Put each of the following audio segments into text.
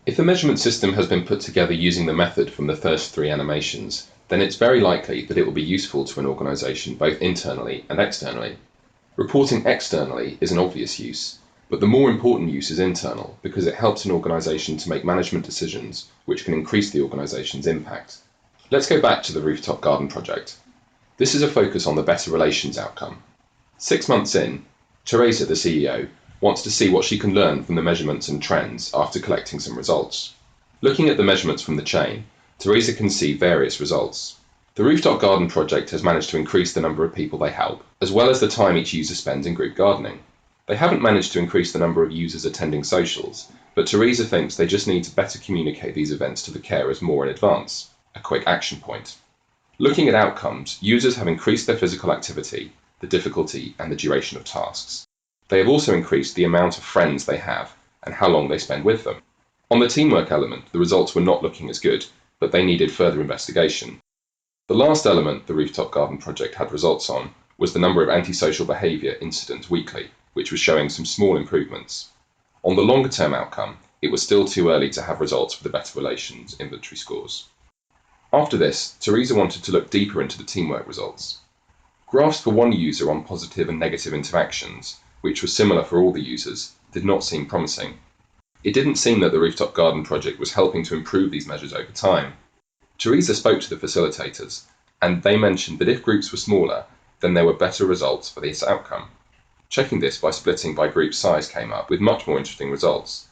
If a measurement system has been put together using the method from the first three animations, then it's very likely that it will be useful to an organization both internally and externally. Reporting externally is an obvious use, but the more important use is internal because it helps an organization to make management decisions which can increase the organization's impact. Let's go back to the rooftop garden project. This is a focus on the better relations outcome. 6 months in, Teresa, the CEO, wants to see what she can learn from the measurements and trends after collecting some results. Looking at the measurements from the chain, Teresa can see various results. The rooftop garden project has managed to increase the number of people they help, as well as the time each user spends in group gardening. They haven't managed to increase the number of users attending socials, but Teresa thinks they just need to better communicate these events to the carers more in advance. A quick action point. Looking at outcomes, users have increased their physical activity, the difficulty and the duration of tasks. They have also increased the amount of friends they have and how long they spend with them. On the teamwork element, the results were not looking as good, but they needed further investigation. The last element the rooftop garden project had results on was the number of antisocial behaviour incidents weekly, which was showing some small improvements. On the longer term outcome, it was still too early to have results for the better relations inventory scores. After this, Teresa wanted to look deeper into the teamwork results. Graphs for one user on positive and negative interactions, which was similar for all the users, did not seem promising. It didn't seem that the rooftop garden project was helping to improve these measures over time. Teresa spoke to the facilitators, and they mentioned that if groups were smaller, then there were better results for this outcome. Checking this by splitting by group size came up with much more interesting results.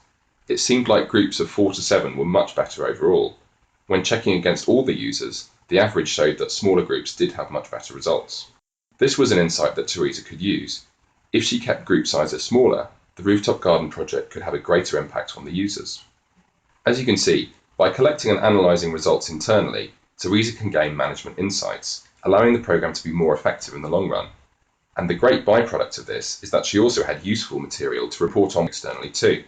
It seemed like groups of 4 to 7 were much better overall. When checking against all the users, the average showed that smaller groups did have much better results. This was an insight that Teresa could use. If she kept group sizes smaller, the rooftop garden project could have a greater impact on the users. As you can see, by collecting and analysing results internally, Teresa can gain management insights, allowing the programme to be more effective in the long run. And the great byproduct of this is that she also had useful material to report on externally too.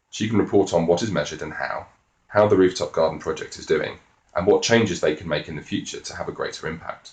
She can report on what is measured and how the rooftop garden project is doing, and what changes they can make in the future to have a greater impact.